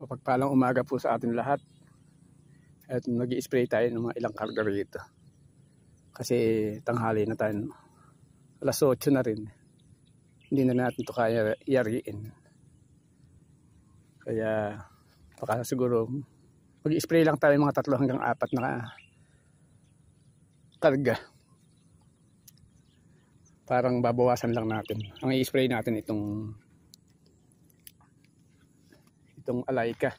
Mapagpalang umaga po sa atin lahat. At mag-i-spray tayo ng mga ilang karga rito. Kasi tanghali na tayo. Alas 8 na rin. Hindi na natin ito kaya yariin. Kaya baka siguro mag-i-spray lang tayo mga 3 hanggang 4 na karga. Parang babawasan lang natin. Ang i-spray natin itong Alaika.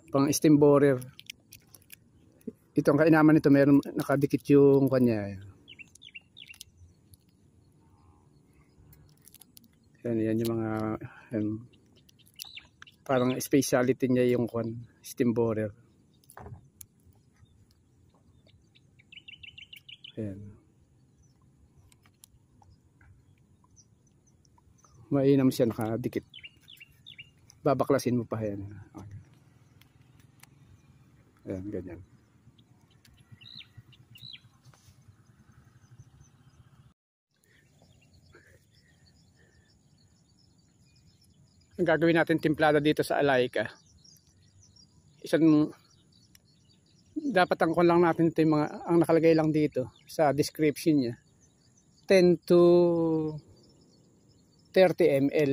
Pang steam borer. Ito ang kainaman nito, meron nakadikit yung kanya. Yan yung mga parang specialty niya yung steam borer. Ayan. Mainam siya, nakadikit. Babaklasin mo pa yan. Okay. Ayan, ganyan. Ang gagawin natin timplada dito sa Alaika. Dapat ang lang natin ito yung ang nakalagay lang dito sa description niya. 10 to 30 ml.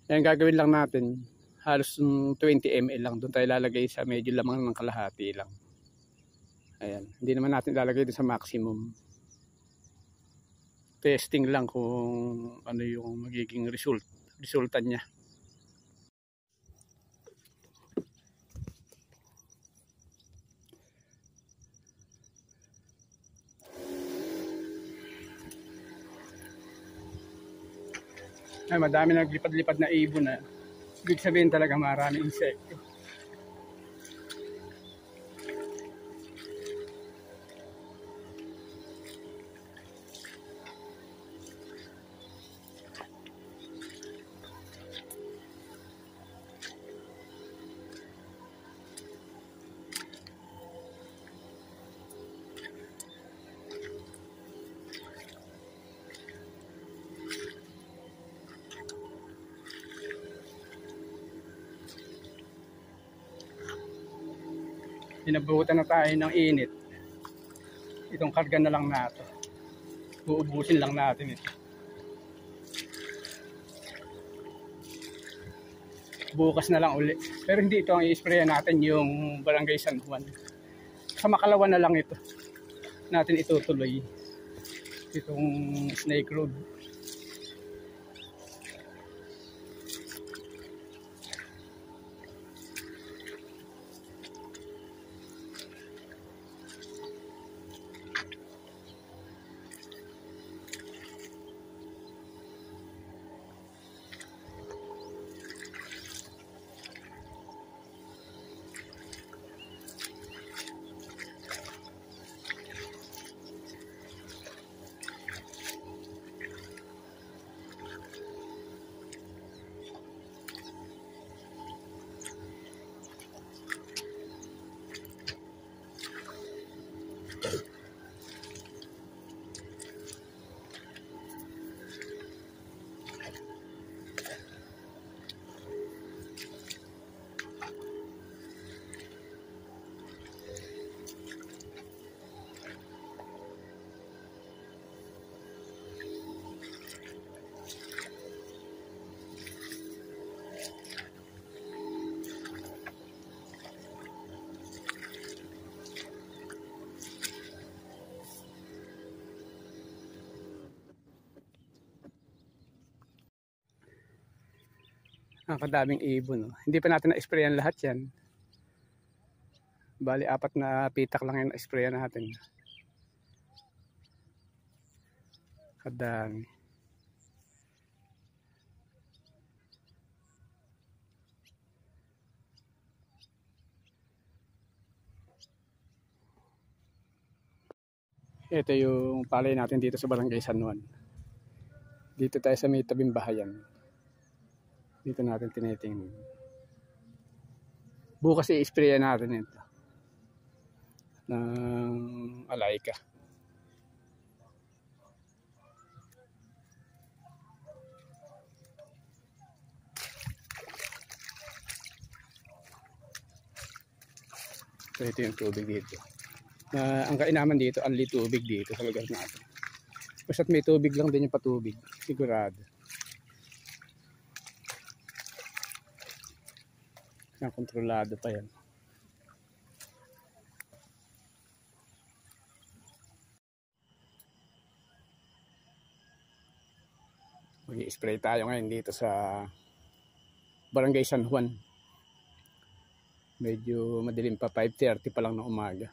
Yan gagawin lang natin. Halos 20 ml lang. Doon tayo lalagay sa medyo lamang ng kalahati lang. Ayan. Hindi naman natin lalagay doon sa maximum. Testing lang kung ano yung magiging resulta niya. Ay, madami naglipad-lipad na ibon na. Ibig sabihin talaga marami insekto. Pinabuhutan na tayo ng init. Itong karga na lang natin. Uubusin lang natin ito. Bukas na lang uli. Pero hindi ito ang i-sprayan natin, yung Barangay San Juan. Sa Makalawa na lang ito. Natin itutuloy. Itong Snake Road. Ang kadaming ibon. No? Hindi pa natin na-sprayan lahat yan. Bali 4 na pitak lang yung na-sprayan natin. Kadami. Ito yung palay natin dito sa Barangay San Juan. Dito tayo sa may tabing bahayan. Dito natin tinitingnan. Bukas i-sprayan natin ito ng Alaika. So, ito yung tubig dito. Ang kainaman dito, anli tubig dito sa lugar natin. Basta't may tubig lang din yung patubig. Sigurado. Yan, kontrolado pa yan. Mag-i-spray tayo ngayon dito sa Barangay San Juan. Medyo madilim pa, 5:30 pa lang ng umaga.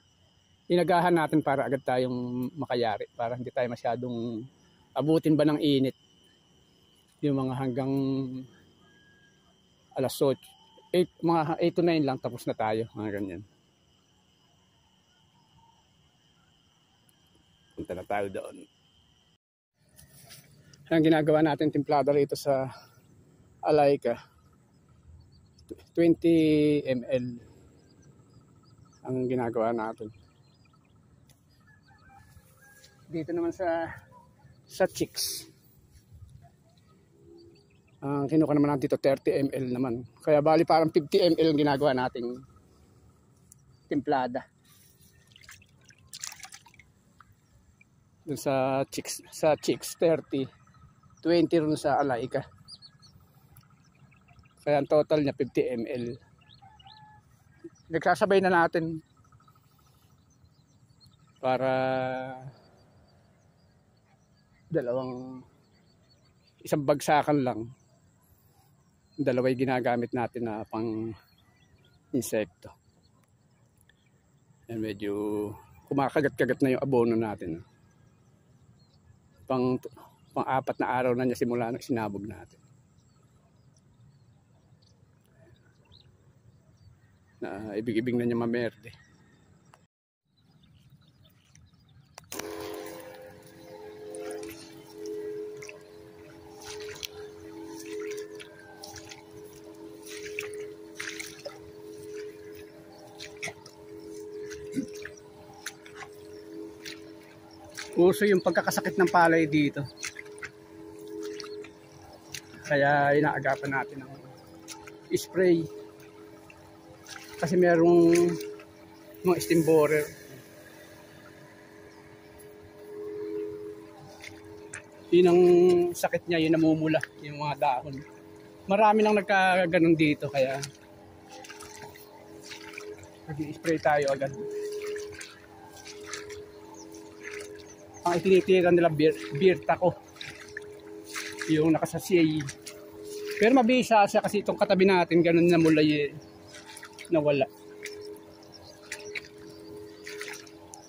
Inagahan natin para agad tayong makayari, para hindi tayo masyadong abutin ba ng init. Yung mga hanggang alas 8, mga 8 to 9 lang tapos na tayo, mga ganyan. Punta na tayo doon. Ang ginagawa natin timplada rito sa Alayca, 20 ml ang ginagawa natin. Dito naman sa chicks, ang kinuha naman natin dito 30 ml naman. Kaya bali parang 50 ml ang ginagawa nating timplada. Dun sa chicks 30, 20 rin sa Alayca. Kaya ang total niya 50 ml. Nagsasabay na natin para isang bagsakan lang. Dalaway ginagamit natin na pang insekto. And medyo kumakagat-kagat na yung abono natin. Pang-apat na araw na niya simula nang sinabog natin. Ibig-ibig na niya mamerde. Uso yung pagkakasakit ng palay dito. Kaya inaagapan natin ng spray. Kasi merong mga steam borer. Yun ang sakit niya, yun namumula yung mga dahon. Marami nang nagkaganon dito kaya nag-i-spray tayo agad. Ang itinitiran nila beer taco, yung nakasasiyay. Pero mabisa siya kasi itong katabi natin ganun na mulay nawala.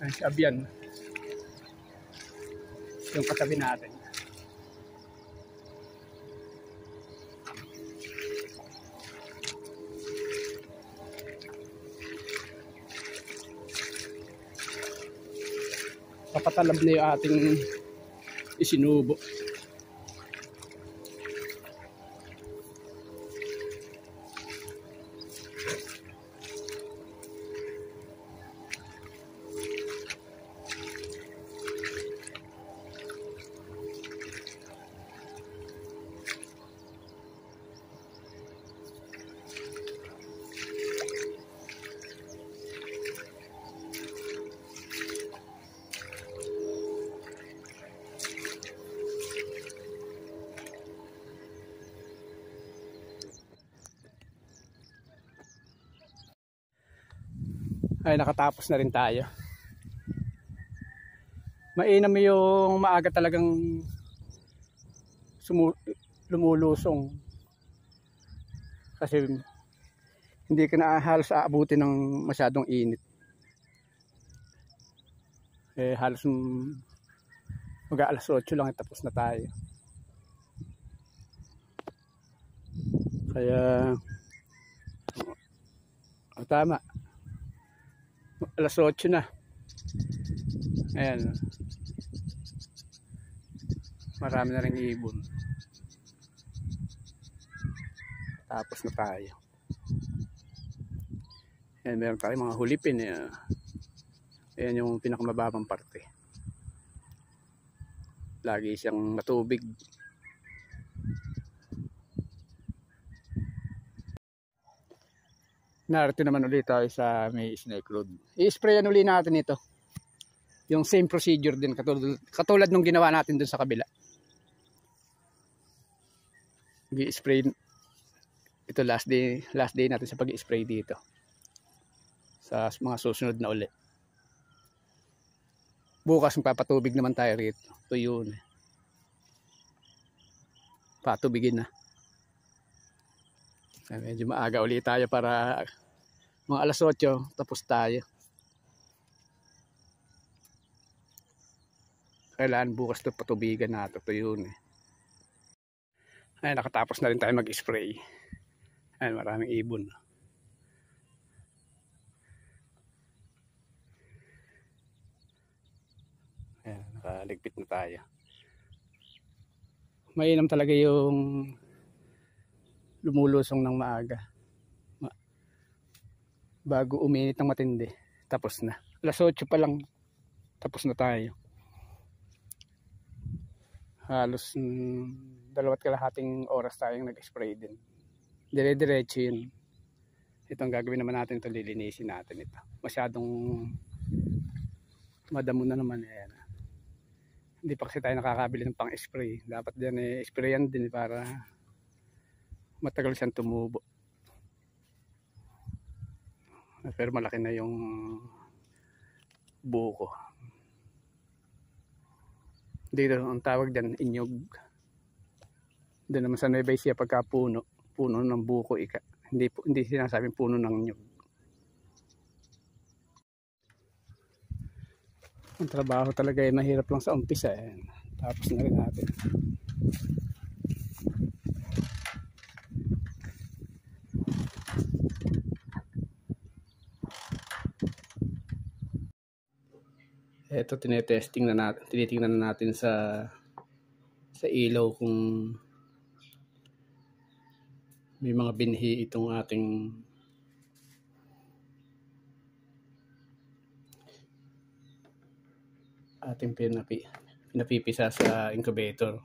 Ay, sabihan yung katabi natin. Papatalab na yung ating isinubo. Ay, nakatapos na rin tayo. Mainam yung maaga talagang lumulusong. Kasi hindi ka na halos aabutin ng masyadong init. Halos mag-aalas 8 lang tapos na tayo. Kaya tama. Alas 8 na. Ayan. Marami na rin ibon. Tapos na tayo. Ayan, meron tayo mga hulipin. Ayan yung pinakamababang parte. Lagi siyang matubig. Narito naman ulit tayo sa may Snake Road. I-sprayan ulit natin ito. Yung same procedure din katulad nung ginawa natin dun sa kabila. I-spray ito last day natin sa pag-i-spray dito. Sa mga susunod na uli. Bukas magpapatubig naman tayo rito. Ito yun. Patubigin na. Medyo maaga ulit tayo para mga alas 8 tapos tayo. Kailangan bukas ito patubigan na ito. Ito yun. Ay, nakatapos na rin tayo mag-spray. Ay, maraming ibon. Ayan, nakaligpit na tayo. Mainam talaga yung lumulusong ng maaga. Bago uminit ng matindi. Tapos na. Alas 8 pa lang. Tapos na tayo. Halos 2.5 oras tayong nag-spray din. Dire-diretso yun. Ito ang gagawin naman natin. Ito lilinisin natin ito. Masyadong madamo na naman. Ayan. Hindi pa kasi tayo nakakabili ng pang-spray. Dapat din sprayan din para matagal siyang tumubo. Pero malaki na yung buko. Dito ang tawag dyan, inyog. Doon naman sa Nueva Ecija pagka puno ng buko ika. Hindi sinasabing puno ng inyog. Ang trabaho talaga ay mahirap lang sa umpisa. Tapos na rin natin. Ito tinetesting na natin, tinitingnan na natin sa ilaw kung may mga binhi itong ating pinapipisa sa incubator.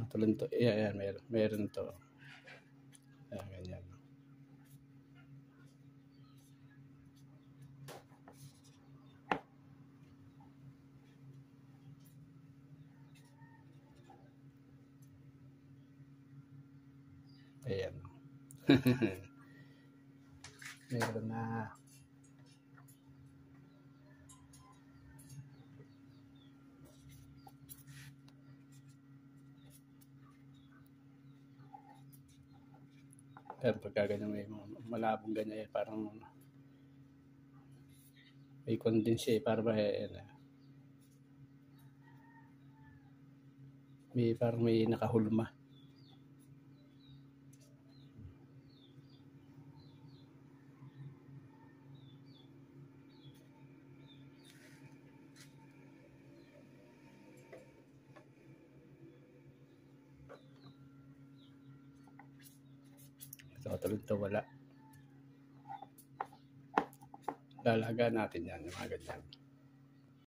Tulad to, yeah, meron to. Ganyan. Ayan. Meron na. Pero pagka ganyan may malabong ganyan parang may condense para ba parang may nakahulma. Tulad to wala. Lalaga natin yan, yung mga ganyan.